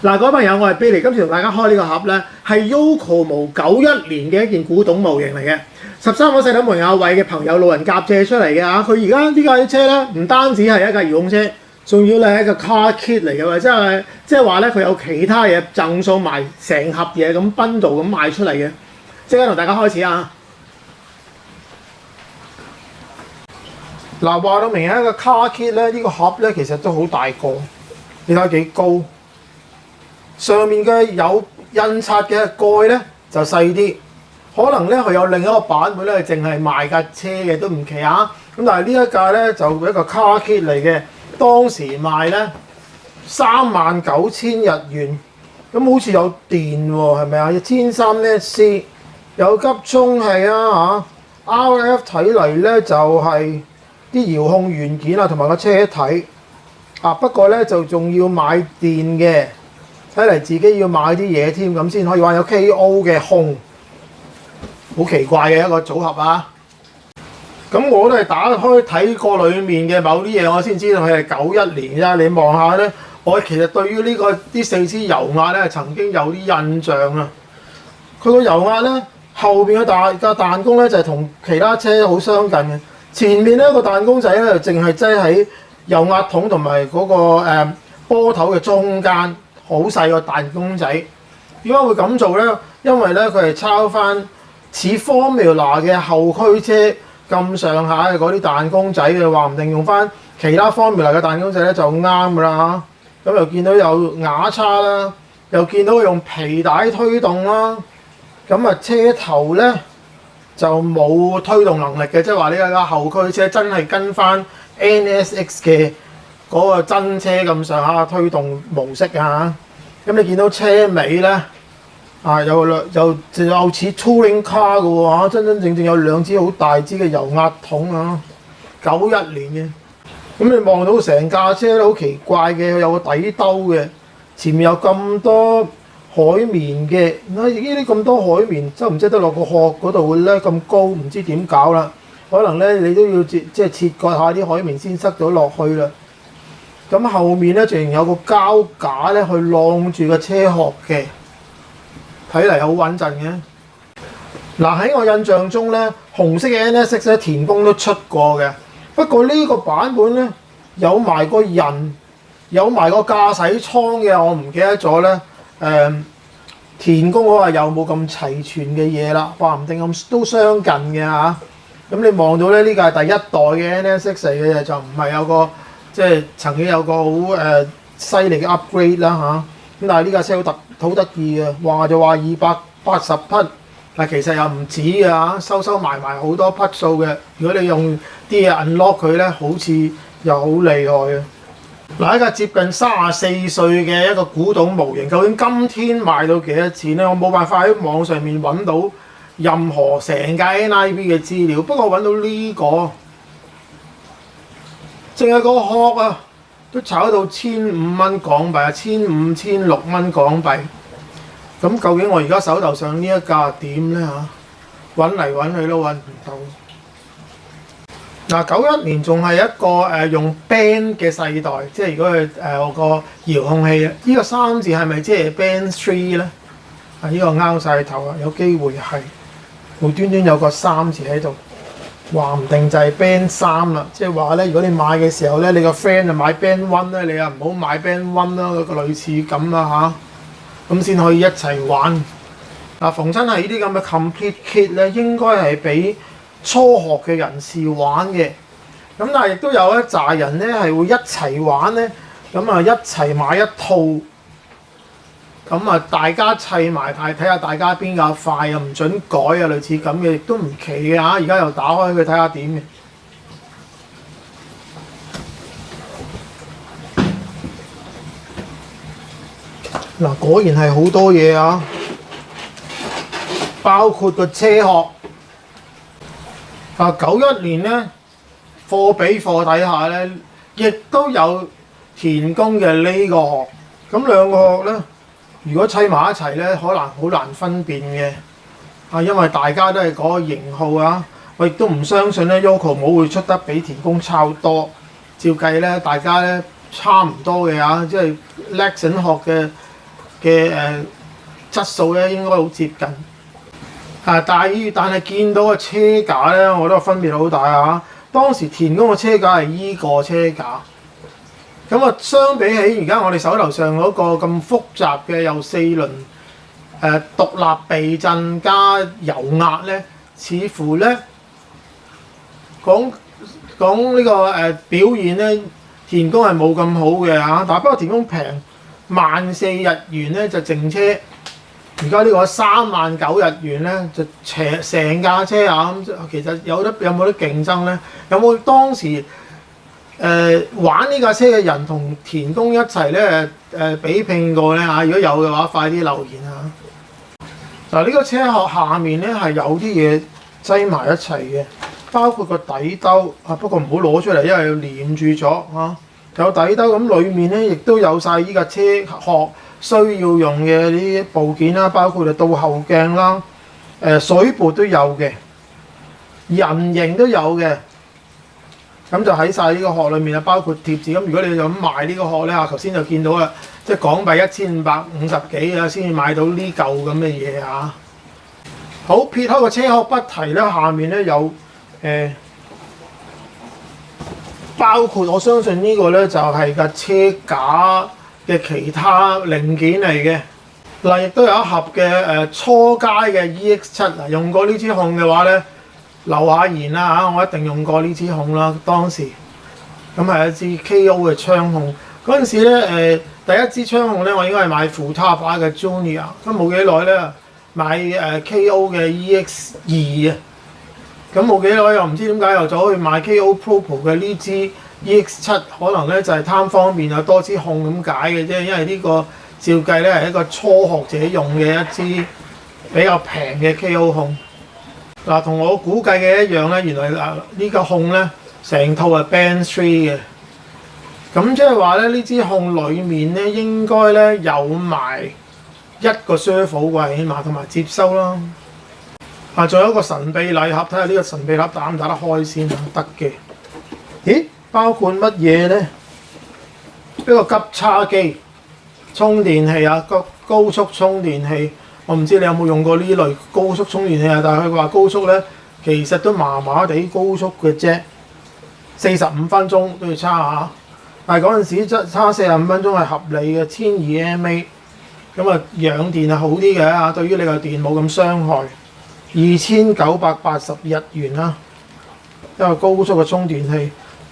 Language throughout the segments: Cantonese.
嗱，各位朋友，我係 Billy，今次同大家開呢個盒咧，係 Yokomo 91年嘅一件古董模型嚟嘅。13個細佬門阿偉嘅朋友老人甲借出嚟嘅嚇，佢而家呢架車咧，唔單止係一架遙控車，仲要咧係一個 car kit 嚟嘅喎，即係話咧佢有其他嘢贈送埋成盒嘢咁 bundle 咁賣出嚟嘅。即刻同大家開始啊！嗱，話到明係一個 car kit 咧，呢個盒咧其實都好大個，你睇下幾高。上面嘅有印刷嘅蓋咧就細啲，可能咧佢有另一個版本咧，淨係賣架車嘅都唔奇啊！咁但係呢一架咧就一個 car kit 嚟嘅，當時賣咧39,000日元，咁好似有電喎，係咪啊？1300C 有急充氣啊嚇 ，RF 睇嚟咧就係啲遙控元件啊，同埋個車體啊，不過咧就仲要買電嘅。睇嚟自己要買啲嘢添，咁先可以玩。有 KO 嘅控，好奇怪嘅一個組合啊！咁我都係打開睇過裡面嘅某啲嘢，我先知道佢係91年啫。你望下咧，我其實對於呢四支油壓咧曾經有啲印象啊。佢個油壓咧後邊嘅彈弓咧就係同其他車好相近嘅，前面咧個彈弓仔咧就淨係擠喺油壓筒同埋嗰個波頭嘅中間。好細個彈弓仔，點解會咁做咧？因為咧佢係抄翻似 Formula 嘅後驅車咁上下嘅嗰啲彈弓仔嘅，話唔定用翻其他 Formula 嘅彈弓仔咧就啱㗎啦。咁又見到有瓦叉啦，又見到用皮帶推動啦。咁啊車頭咧就冇推動能力嘅，即係話呢架後驅車真係跟翻 NSX 嘅嗰個真車咁上下推動模式啊！咁你見到車尾咧啊，又似 touring car 嘅喎，真正有兩支好大支嘅油壓筒啊！91年嘅，咁你望到成架車都好奇怪嘅，有個底兜嘅，前面有咁多海綿嘅，呢啲咁多海綿，執唔執得落個殼嗰度咧？咁高，唔知點搞啦？可能咧你都要即係切割下啲海綿先塞到落去啦。咁後面咧，仲有個膠架咧，去晾住個車殼嘅，睇嚟好穩陣嘅。嗱，喺我印象中咧，紅色嘅 NSX 咧田宮都出過嘅，不過呢個版本咧有埋個人，有埋個駕駛艙嘅，我唔記得咗咧。田宮我話有冇咁齊全嘅嘢啦，話唔定咁都相近嘅嚇。咁你望到咧，呢個係第一代嘅 NSX 嚟嘅，就唔係有個。即係曾經有個好犀利嘅 upgrade 啦嚇，咁但係呢架車好得意嘅，話就話280匹，但其實又唔止嘅嚇，收埋好多匹數嘅。如果你用啲嘢 unlock 佢咧，好似又好厲害嘅。嗱，一架接近34歲嘅一個古董模型，究竟今天賣到幾多錢咧？我冇辦法喺網上面揾到任何成架 NIV 嘅資料，不過揾到呢個。淨係個殼啊，都炒到1,500蚊港幣啊，1,500、1,600蚊港幣。咁究竟我而家手頭上呢一架點咧嚇？揾嚟揾去都揾唔到。嗱，91年仲係一個用 band 嘅世代，即係如果佢有個遙控器啊，呢個3字係咪即係 band 3咧？啊，呢個拗晒頭啊，有機會係無端端有個3字喺度。話唔定就係 Band 3啦，即係話咧，如果你買嘅時候咧，你個 friend 就買 Band 1咧，你又唔好買 Band 1啦，個類似咁啦嚇，咁先可以一齊玩。嗱，逢親係呢啲咁嘅 complete kit 咧，應該係俾初學嘅人士玩嘅。咁但係亦都有一紮人咧係會一齊玩咧，咁啊一齊買一套。咁啊，大家砌埋睇下大家邊架快啊，唔準改啊，類似咁嘅，亦都唔奇嘅嚇。而家又打開佢睇下點嘅。嗱，果然係好多嘢啊，包括個車殼。91年咧，貨比貨底下咧，亦都有田宮嘅呢個殼。咁兩個殼咧。如果砌埋一齊咧，可能好難分辨嘅，因為大家都係嗰個型號啊。我亦都唔相信咧 Yokomo 會出得比田宮抄多。照計咧，大家咧差唔多嘅即係 Lexan 殼嘅嘅質素咧，應該好接近。但係見到個車架咧，我覺得分別好大啊！當時田工嘅車架係依個車架，咁啊相比起而家我哋手頭上嗰個咁複雜嘅有4輪獨立避震加油壓咧，似乎咧講呢個表現咧，田工係冇咁好嘅嚇。但係不過田工平14,000日元咧就淨車。而家呢個39,000日元咧，就成架車啊！咁其實有冇得競爭咧？有冇當時玩呢架車嘅人同田工一齊咧比拼過咧嚇？如果有嘅話，快啲留言啊！嗱，呢個車殼下面咧係有啲嘢擠埋一齊嘅，包括個底兜啊，不過唔好攞出嚟，因為要黏住咗啊。有底兜咁，裡面咧亦都有晒呢架車殼需要用嘅呢啲部件啦，包括倒後鏡啦、水撥都有嘅，人形都有嘅。咁就喺晒呢個殼裏面啊，包括貼紙。咁如果你就咁賣呢個殼咧，啊頭先就見到啦，即係港幣1550幾啊，先至買到呢嚿咁嘅嘢啊。好，撇開個車殼不提咧，下面咧有包括我相信呢個咧就係架車架嘅其他零件嚟嘅。嗱，亦都有一盒嘅初階嘅 EX7 嗱，用過呢支控嘅話咧，留下言啦嚇，我一定用過呢支控啦。當時咁係一支 KO 嘅槍控，嗰陣時咧第一支槍控咧，我應該係買 Futaba 嘅 Junior， 咁冇幾耐咧買KO 嘅 EX2啊，咁冇幾耐又唔知點解又走去買 KO Pro 嘅呢支 EX7， 可能咧就係貪方便有多支控咁解嘅啫，因為呢個照計咧係一個初學者用嘅一支比較平嘅 KO 控。嗱，同我估計嘅一樣咧，原來呢個控咧成套係 Band 3嘅，咁即係話咧呢支控裡面咧應該咧有埋一個 servo 啩，起碼同埋接收啦。仲有一個神秘禮盒，睇下呢個神秘禮盒打唔打得開先啊？得嘅。咦？包括乜嘢咧？一個急叉機、充電器啊，高速充電器。我唔知你有冇用過呢類高速充電器啊？但係佢話高速咧，其實都麻麻地高速嘅啫，45分鐘都要叉下。但係嗰陣時叉45分鐘係合理嘅，1200 mAh，咁啊養電係好啲嘅嚇，對於你個電冇咁傷害。2980日元啦，一個高速嘅充電器，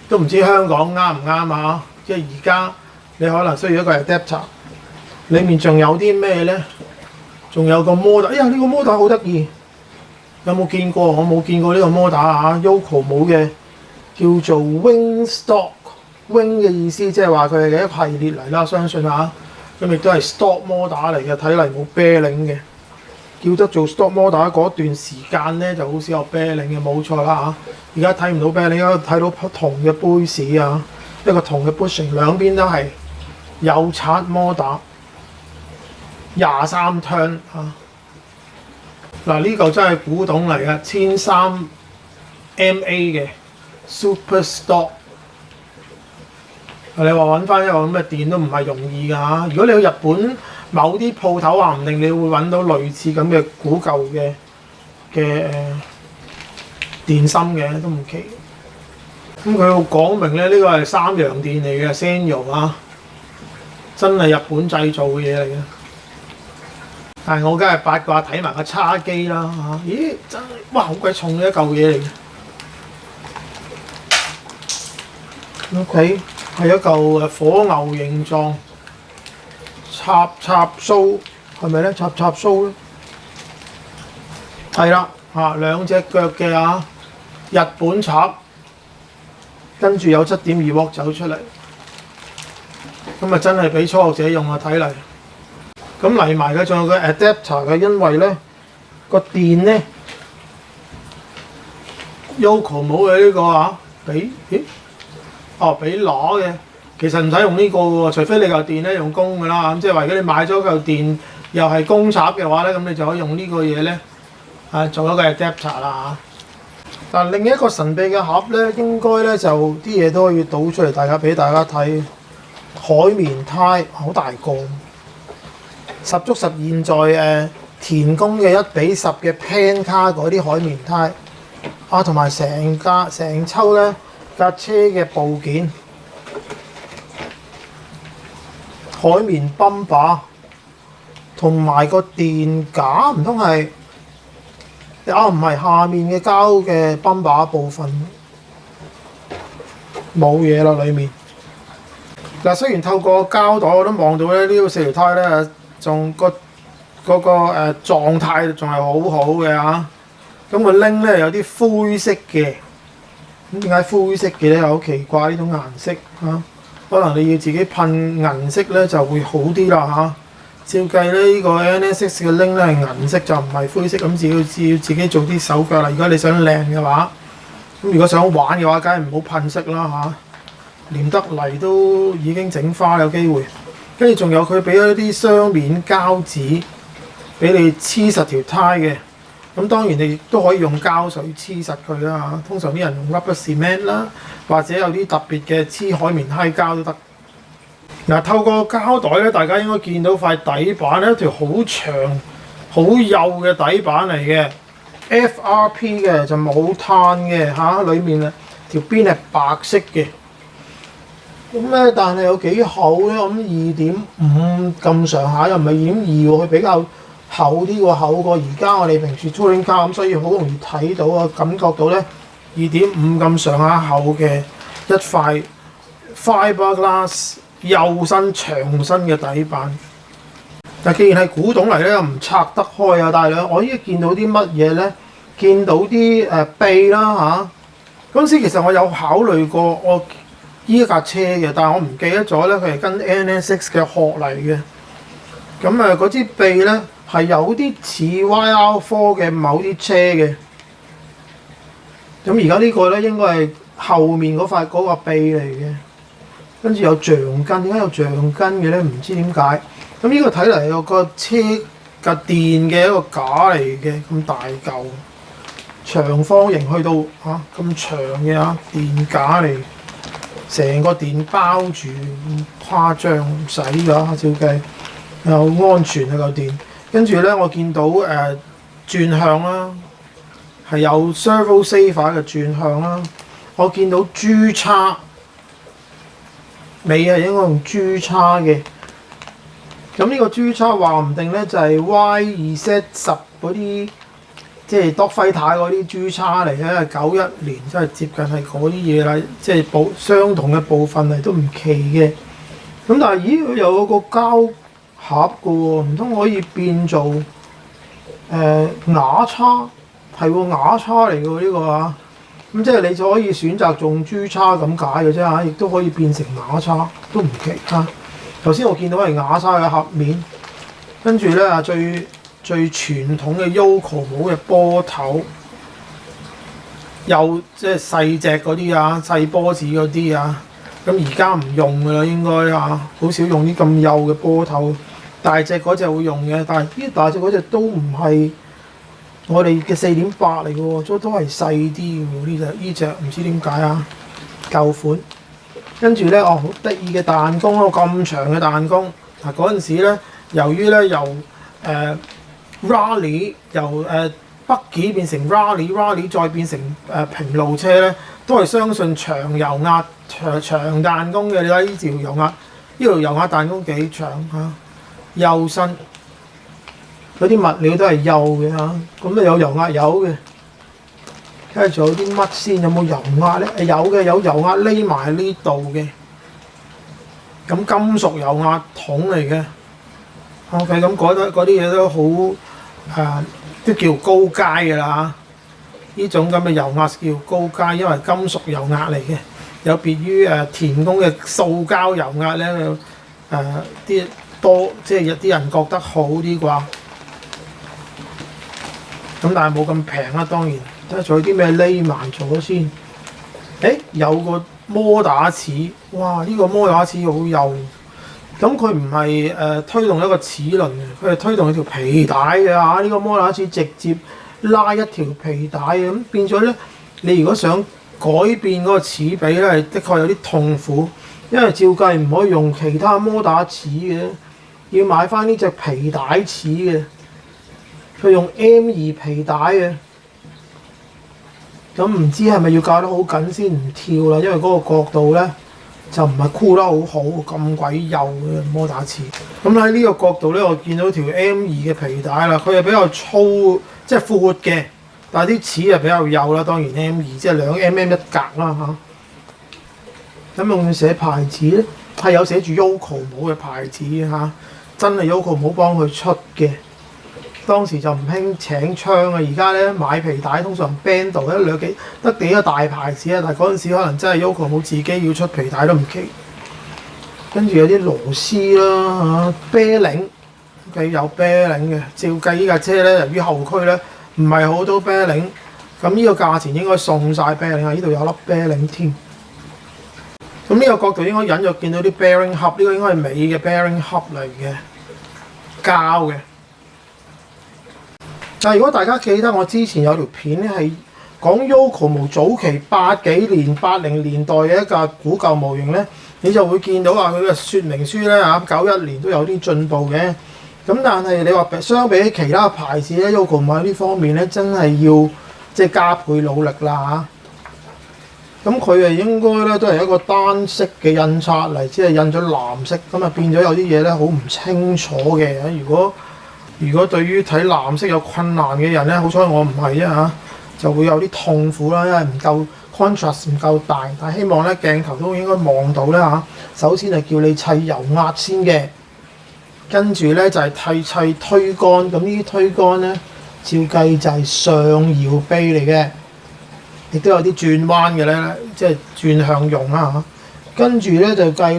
都唔知香港啱唔啱啊？即係而家你可能需要一個 adapter， 裡面仲有啲咩咧？仲有個摩打，哎呀呢個摩打好得意，有冇見過？我冇見過呢個摩打啊 Yokomo 冇嘅，叫做 Wing Stock。Wing 嘅意思即係話佢係一個系列嚟啦，相信嚇。咁亦都係 Stock 摩打嚟嘅，睇嚟冇 bearing 嘅。叫得做 Stock 摩打嗰段時間咧，就好少有 bearing 嘅，冇錯啦嚇。而家睇唔到 bearing，而家睇到銅嘅杯士啊，一個銅嘅 bushing， 兩邊都係有刷摩打。23 turn 啊！嗱，呢嚿真係古董嚟嘅，1300 mAh 嘅 Super Stock。你話揾翻一個咁嘅電都唔係容易㗎嚇。如果你去日本某啲鋪頭，話唔定你會揾到類似咁嘅古舊嘅電芯嘅，都唔奇。咁佢講明咧，呢個係三洋電嚟嘅 Sanyo 啊，真係日本製造嘅嘢嚟嘅。但係我梗係八卦睇埋個叉機啦嚇，咦真係哇好鬼重嘅一嚿嘢嚟嘅。OK， 係一嚿火牛形狀插蘇，係咪咧？插蘇咧？係啦嚇，兩隻腳嘅嚇，日本插，跟住有7.2瓦走出嚟，咁啊真係俾初學者用啊睇嚟。咁嚟埋嘅仲有個 adapter 嘅，因為咧個電咧 Yokomo 冇嘅呢個啊，俾攞嘅，其實唔使用呢個喎，除非你嚿電咧用公嘅啦，咁即係話如果你買咗嚿電又係公插嘅話咧，咁你就可以用呢個嘢咧做一個 adapter 啦嚇。但另一個神秘嘅盒咧，應該咧就啲嘢都可以倒出嚟，俾大家睇。海綿胎好大個。十足實現在田宮嘅1:10嘅 pan 卡嗰啲海綿胎啊，同埋成抽咧架車嘅部件，海綿泵把同埋個電架，唔通係啊？唔係下面嘅膠嘅泵把部分冇嘢啦，裡面。嗱，雖然透過膠袋我都望到咧，呢個4條胎咧仲嗰個狀態仲係好好嘅嚇。咁個拎咧有啲灰色嘅，咁點解灰色嘅咧？好奇怪呢種顏色嚇，可能你要自己噴銀色咧就會好啲啦嚇。照計咧呢個 NS6 嘅拎咧係銀色就唔係灰色，咁要自己做啲手腳啦。如果你想靚嘅話，咁如果想玩嘅話，梗係唔好噴色啦嚇。黏得嚟都已經整花有機會，跟住仲有佢俾咗啲雙面膠紙俾你黐實條胎嘅，咁當然你亦都可以用膠水黐實佢啦嚇。通常啲人用 rubber cement 啦，或者有啲特別嘅黐海綿閪膠都得。嗱，透過膠袋咧，大家應該見到塊底板咧，一條好長好幼嘅底板嚟嘅 ，FRP 嘅就冇碳嘅嚇，裡面啊條邊係白色嘅。咁咧，但係有幾厚咧？咁2.5咁上下，又唔係2.2喎，佢比較厚啲喎，厚過而家我哋平時 touring car，咁所以好容易睇到啊，感覺到咧2.5咁上下厚嘅一塊 fiberglass 幼身長身嘅底板。但既然係古董嚟咧，又唔拆得開啊！大兩，我依家見到啲乜嘢咧？見到啲臂啦嚇。嗰陣時其實我有考慮過我依架車嘅，但係我唔記得咗咧，佢係跟 NS6 嘅殼嚟嘅。咁嗰支臂咧係有啲似 YR4 嘅某啲車嘅。咁而家呢個咧應該係後面嗰個臂嚟嘅，跟住有橡筋，點解有橡筋嘅咧？唔知點解。咁呢個睇嚟有個車架電嘅一個架嚟嘅，咁大嚿長方形去到咁長嘅電架嚟。成個電包住，誇張唔使㗎，照計又安全啊嚿電。跟住咧，我見到轉向啦，係有 servo saver 嘅轉向啦。我見到 G 叉尾係應該用 G 叉嘅。咁呢個 G 叉話唔定咧就係 YZ10嗰啲。即係 Dogfighter 嗰啲 G 叉嚟嘅，91年真係接近係嗰啲嘢啦，即係相同嘅部分嚟都唔奇嘅。咁但係咦，佢有個膠盒嘅喎，唔通可以變做瓦叉？係喎，瓦叉嚟嘅喎呢個嚇。咁即係你就可以選擇用 G 叉咁解嘅啫嚇，亦都可以變成瓦叉，都唔奇嚇。頭先我見到係瓦叉嘅盒面，跟住咧最傳統嘅 Yoco 帽嘅波頭，又即係細隻嗰啲細波子嗰啲咁而家唔用㗎啦，應該好少用啲咁幼嘅波頭，大隻嗰隻會用嘅，但係呢大隻嗰隻都唔係我哋嘅4.8嚟嘅喎，都係細啲嘅喎，呢隻唔知點解舊款。跟住咧好得意嘅彈弓咯，咁長嘅彈弓嗰陣時咧，由於咧由Rally 由buggy 變成 Rally 再變成平路車咧，都係相信長油壓長彈弓嘅。你睇呢條油壓彈弓幾長幼身，嗰啲物料都係幼嘅咁有油壓油嘅。睇下仲有啲乜先？有冇油壓咧？有嘅，有油壓匿埋喺呢度嘅。咁金屬油壓筒嚟嘅。OK， 咁嗰啲嘢都好。都叫高階㗎啦呢種咁嘅油壓叫高階，因為金屬油壓嚟嘅，有別於田工嘅塑膠油壓咧，啲多即係有啲人覺得好啲啩。咁但係冇咁平啦，當然。睇下仲有啲咩匿埋咗先。有個摩打齒，哇！呢個摩打齒好幼。咁佢唔係推動一個齒輪嘅，佢係推動一條皮帶嘅呢個摩打齒直接拉一條皮帶嘅，咁變咗咧，你如果想改變嗰個齒比咧，係的確有啲痛苦，因為照計唔可以用其他摩打齒嘅，要買翻呢隻皮帶齒嘅，佢用 M2皮帶嘅。咁唔知係咪要校得好緊先唔跳啦？因為嗰個角度咧就唔係箍得好好，咁鬼幼嘅摩打齒。咁喺呢個角度咧，我見到條 M2嘅皮帶啦，佢係比較粗，即係闊嘅，但係啲齒係比較幼啦。當然 M2 即係2mm 一格啦嚇。咁用寫牌子咧，係有寫住 Yokomo 嘅牌子嚇，真係 Yokomo 幫佢出嘅。當時就唔興請槍啊，而家咧買皮帶通常 band 度得幾個大牌子啊，但係嗰陣時可能真係 Yokomo 自己要出皮帶都唔奇。跟住有啲螺絲啦嚇，啤領佢有啤領嘅。照計呢架車咧，由於後驅咧唔係好多啤領，咁呢個價錢應該送晒啤領啊！呢度有粒啤領添。咁呢個角度應該隱約見到啲 bearing hub， 呢個應該係尾嘅 bearing hub 嚟嘅，膠嘅。但係如果大家記得我之前有條片咧係講 Yokomo 早期80年代嘅一架古舊模型咧，你就會見到話佢嘅說明書咧91年都有啲進步嘅。咁但係你話相比起其他牌子咧，Yokomo 喺呢方面咧真係要即係加倍努力啦嚇。咁佢應該咧都係一個單色嘅印刷嚟，只係印咗藍色，咁啊變咗有啲嘢咧好唔清楚嘅。如果對於睇藍色有困難嘅人咧，好彩我唔係啫嚇，就會有啲痛苦啦，因為唔夠 contrast 唔夠大。但係希望咧鏡頭都應該望到咧嚇。首先係叫你砌油壓先嘅，跟住咧就係砌推杆。咁呢啲推杆咧，照計就係上搖臂嚟嘅，亦都有啲轉彎嘅咧，即係轉向用啦嚇。跟住咧就教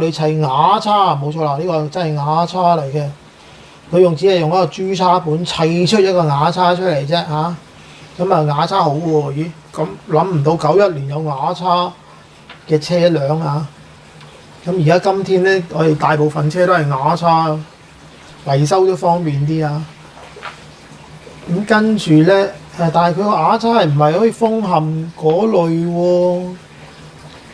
你砌瓦叉，冇錯啦，呢個真係瓦叉嚟嘅。佢只係用一個豬叉盤砌出一個瓦叉出嚟啫嚇，咁啊瓦叉好喎，咦咁諗唔到91年有瓦叉嘅車輛啊！咁而家今天咧，我哋大部分車都係瓦叉，維修都方便啲啊！咁跟住咧但係佢個瓦叉係唔係可以封冚嗰類喎？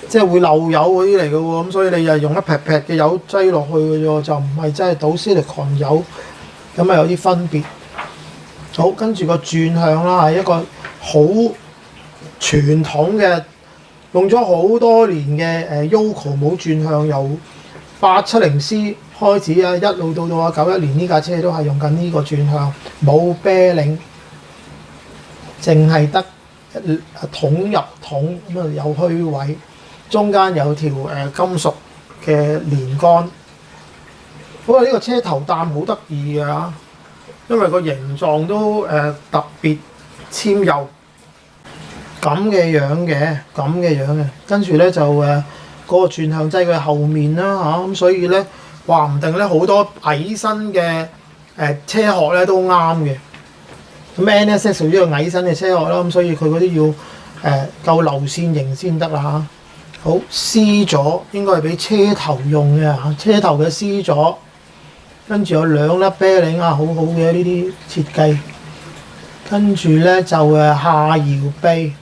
即係會漏油嗰啲嚟嘅喎，咁所以你又用一劈劈嘅油擠落去嘅啫，就唔係真係倒 silicone 油，咁啊有啲分別。好，跟住個轉向啦，係一個好傳統嘅，用咗好多年嘅Yokomo轉向，由870C 開始啊，一路到91年呢架車都係用緊呢個轉向，冇啤領，淨係得筒入筒咁啊，有虛位。中間有條金屬嘅連桿，不過呢個車頭擔好得意嘅，因為個形狀都特別纖幼，咁嘅樣嘅，跟住咧就嗰個轉向掣佢後面啦嚇，咁所以咧話唔定咧好多矮身嘅車殼咧都啱嘅。咁 NSX 屬於一個矮身嘅車殼啦，咁所以佢嗰啲要夠流線型先得啦嚇。好 C 座應該係俾車頭用嘅嚇，車頭嘅 C 座，跟住有兩粒啤領啊，好好嘅呢啲設計。跟住咧就下搖臂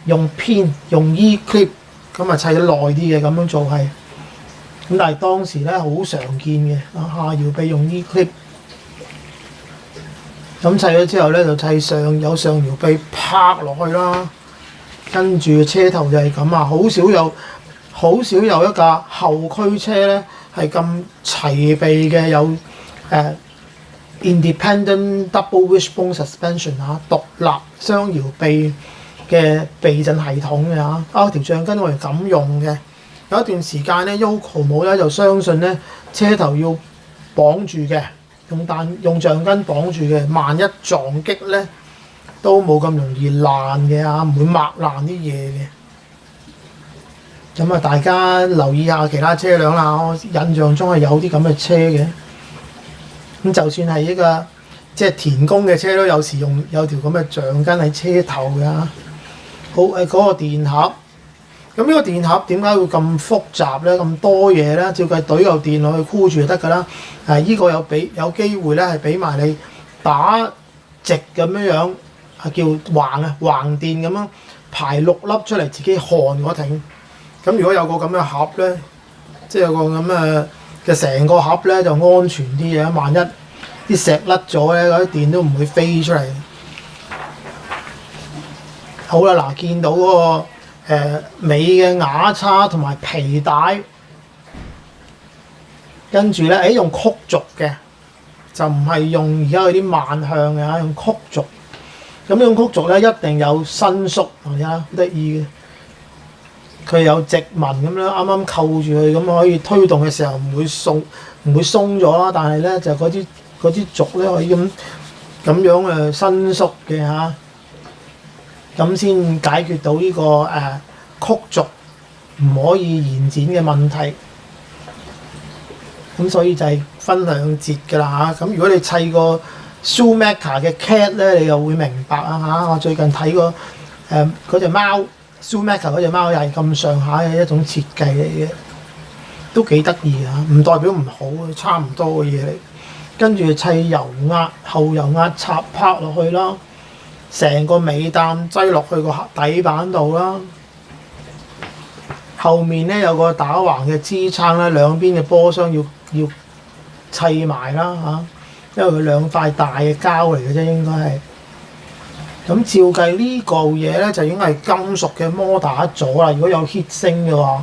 用偏用 E clip， 咁啊砌得耐啲嘅咁樣做係。咁但係當時咧好常見嘅下搖臂用 E clip。咁砌咗之後咧就砌上搖臂拍落去啦。跟住車頭就係咁啊，好少有一架後驅車咧係咁齊備嘅，有independent double wishbone suspension 嚇，獨立雙搖臂嘅避震系統嘅嚇。條橡筋我係咁用嘅。有一段時間咧 Yokomo 咧就相信咧車頭要綁住嘅，用橡筋綁住嘅，萬一撞擊咧都冇咁容易爛嘅嚇，唔會抹爛啲嘢嘅。咁啊，大家留意下其他車輛啦。我印象中係有啲咁嘅車嘅。咁就算係一個即係田工嘅車，都有時有條咁嘅橡筋喺車頭嘅。好嗰個電盒。咁呢個電盒點解會咁複雜咧？咁多嘢咧？照計懟嚿電落去箍住就得㗎啦。依個有機會咧係俾埋你打直咁樣叫橫電咁樣排6粒出嚟，自己焊嗰挺。咁如果有個咁嘅盒咧，即係有個咁嘅就成個盒咧就安全啲嘅，萬一啲石甩咗咧，嗰啲電都唔會飛出嚟。好啦，嗱，見到嗰個尾嘅牙叉同埋皮帶，跟住咧，用曲軸嘅，就唔係用而家嗰啲慢向嘅嚇，用曲軸。咁用曲軸咧，一定有伸縮，係啊，好得意嘅。佢有直紋咁樣，啱啱扣住佢，咁可以推動嘅時候唔會鬆咗啦。但係咧就嗰啲軸咧可以咁樣伸縮嘅嚇，咁先解決到呢個曲軸唔可以延展嘅問題。咁所以就係分兩節㗎啦嚇。咁如果你砌個 Schumacher 嘅 cat 咧，你又會明白啊嚇。我最近睇過嗰隻貓。Schumacher 嗰隻貓又係咁上下嘅一種設計嚟嘅，都幾得意啊！唔代表唔好，差唔多嘅嘢嚟。跟住砌油壓、後油壓插拍落去啦，成個尾擔擠落去個底板度啦。後面咧有個打橫嘅支撐咧，兩邊嘅波箱要砌埋啦嚇，因為佢兩塊大嘅膠嚟嘅啫，應該係。咁照計呢個嘢咧就已經係金屬嘅摩打咗啦。如果有 heat 升嘅話，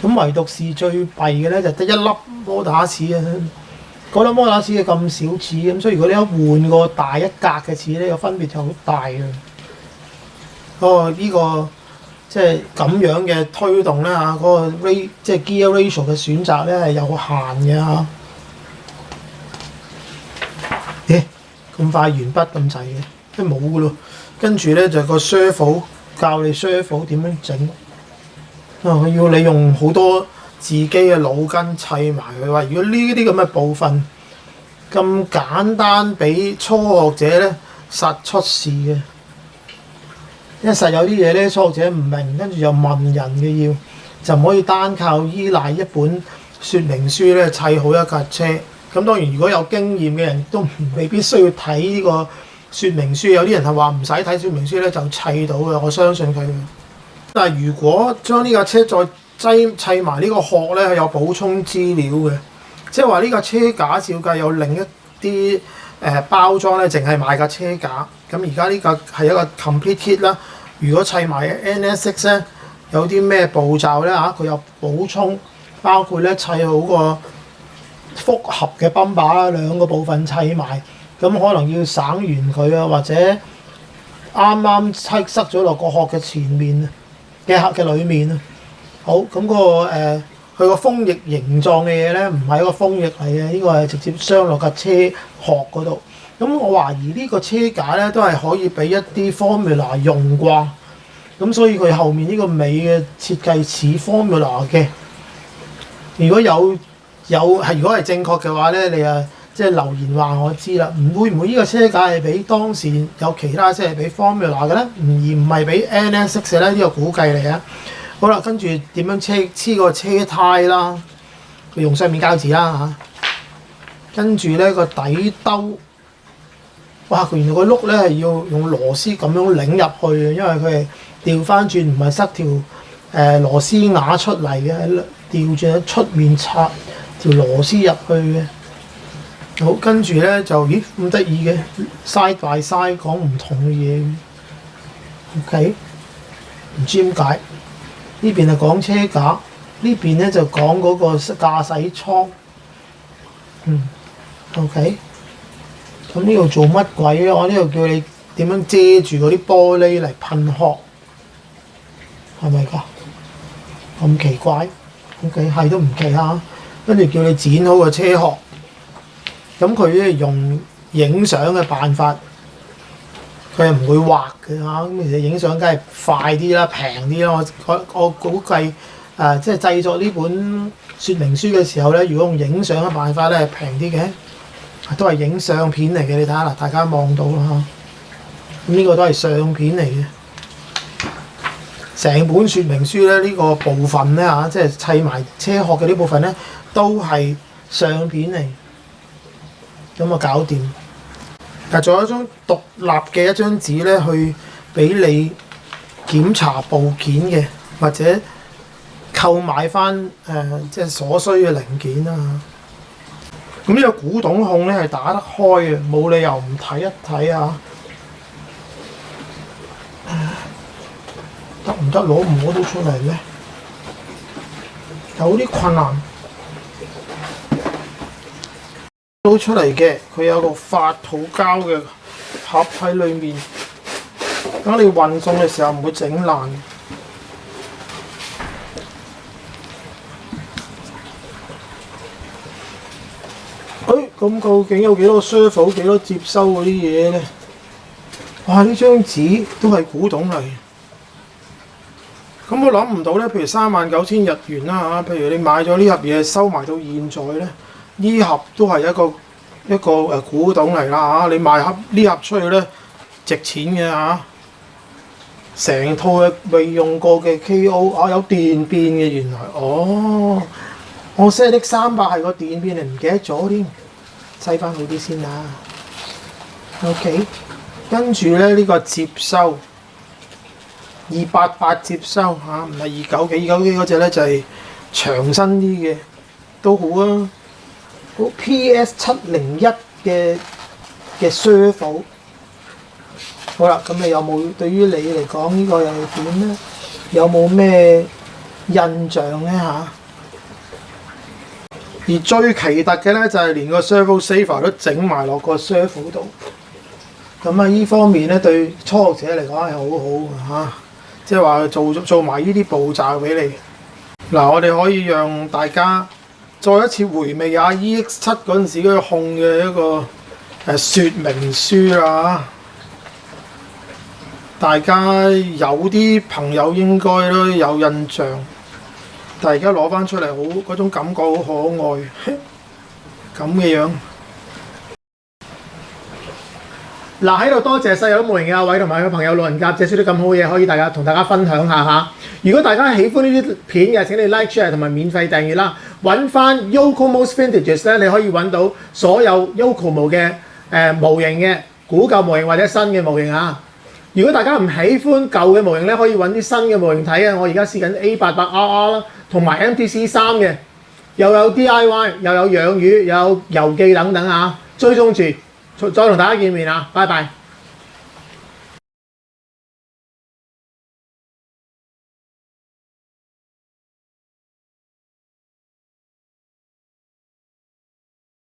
咁唯獨是最弊嘅咧就得一粒摩打齒啊！嗰粒摩打齒係咁少齒，咁所以如果你一換個大一格嘅齒咧，個分別就好大嘅。呢個即係咁樣嘅推動咧嚇，嗰個即係 gear ratio 嘅選擇咧係有限嘅嚇。咁快完筆咁滯嘅，都冇噶咯。跟住咧就個 servo 教你 servo 點樣整。佢要你用好多自己嘅腦筋砌埋佢。話如果呢啲咁嘅部分咁簡單，俾初學者咧實出事嘅。因為實有啲嘢咧初學者唔明，跟住又問人嘅要，就唔可以單靠依賴一本說明書咧砌好一架車。咁當然，如果有經驗嘅人都未必需要睇呢個說明書。有啲人係話唔使睇說明書咧就砌到嘅，我相信佢。但係如果將呢架車再砌埋呢個殼咧，係有補充資料嘅，即係話呢架車架照計有另一啲包裝咧，淨係賣架車架。咁而家呢個係一個 complete kit 啦。如果砌埋 NSX 咧，有啲咩步驟咧嚇？佢有補充，包括咧砌好個複合嘅泵把啦，兩個部分砌埋，咁可能要省完佢啊，或者啱啱塞咗落個殼嘅前面嘅殼嘅裏面啊。好，咁佢個風翼形狀嘅嘢咧，唔係一個風翼嚟嘅，呢個係直接鑲落架車殼嗰度。咁我懷疑呢個車架咧都係可以俾一啲 Formula 用啩，咁所以佢後面呢個尾嘅設計似 Formula 嘅。如果如果係正確嘅話咧，你即係留言話我知啦。會唔會呢個車架係俾當時有其他車係俾 Formula 嘅咧，而唔係俾 NSX 咧？呢個估計嚟啊。好啦，跟住點樣黐個車胎啦？佢用雙面膠紙啦嚇。跟住咧個底兜，哇！原來個轆咧係要用螺絲咁樣擰入去嘅，因為佢係調翻轉，唔係塞條螺絲牙出嚟嘅，係調轉喺出面插條螺絲入去嘅。好，跟住咧就咁得意嘅 side by side 講唔同嘅嘢。OK， 唔知點解呢邊係講車架，呢邊咧就講嗰個駕駛艙。OK， 咁呢度做乜鬼咧？我呢度叫你點樣遮住嗰啲玻璃嚟噴殼，係咪㗎？咁奇怪。OK， 係都唔奇啊。跟住叫你剪好個車殼。咁佢咧用影相嘅辦法，佢係唔會畫嘅嚇。咁其實影相梗係快啲啦，平啲啦。我估計即係製作呢本說明書嘅時候咧，如果用影相嘅辦法咧係平啲嘅，都係影相片嚟嘅。你睇下嗱，大家望到啦嚇。咁呢個都係相片嚟嘅。成本說明書咧呢個部分咧嚇，即係砌埋車殼嘅呢部分咧，都係相片嚟。咁啊搞掂，但仲有一張獨立嘅一張紙咧，去俾你檢查部件嘅，或者購買翻即係所需嘅零件啦。咁呢個古董控咧係打得開嘅，冇理由唔睇一睇啊！得唔得攞唔攞到出嚟咧？有啲困難。攞出嚟嘅，佢有個發泡膠嘅盒喺裏面，等你運送嘅時候唔會整爛。咁究竟有幾多 servo 幾多接收嗰啲嘢咧？哇！呢張紙都係古董嚟。咁我諗唔到咧，譬如39,000日元啦嚇，譬如你買咗呢盒嘢收埋到現在咧，呢盒都係一個古董嚟啦嚇。你賣呢盒出去咧，值錢嘅嚇。成套嘅未用過嘅 KO 啊，有電變嘅原來。哦，我 ZX300係個電變，你唔記得咗添。擠翻好啲先啦。OK， 跟住咧呢個接收288接收嚇，唔係292嗰隻咧就係長身啲嘅，都好啊。好 PS701嘅servo。好啦，咁你有冇對於你嚟講呢個又係點咧？有冇咩印象咧嚇？而最奇特嘅咧就係連個 servo saver 都整埋落個 servo 度，咁啊依方面咧對初學者嚟講係好好嘅嚇，即係話做埋呢啲步驟俾你。嗱，我哋可以讓大家再一次回味下 EX7 嗰陣時嗰個控嘅一個説明書啦。大家有啲朋友應該都有印象。但係而家攞翻出嚟，好嗰種感覺好可愛，咁嘅樣。嗱，喺度多謝細友模型嘅阿偉同埋佢朋友老人家借出啲咁好嘢，可以同大家分享下嚇。如果大家喜歡呢啲片嘅，請你 like share 同埋免費訂閱啦。揾翻 Yokomos Vintages 咧，你可以揾到所有 Yokomo 嘅模型嘅古舊模型或者新嘅模型啊。如果大家唔喜歡舊嘅模型咧，可以揾啲新嘅模型睇啊！我而家試緊 A88RR 啦，同埋 MTC3 嘅，又有 DIY， 又有養魚，又有遊記等等啊！追蹤住，再同大家見面啊！拜拜。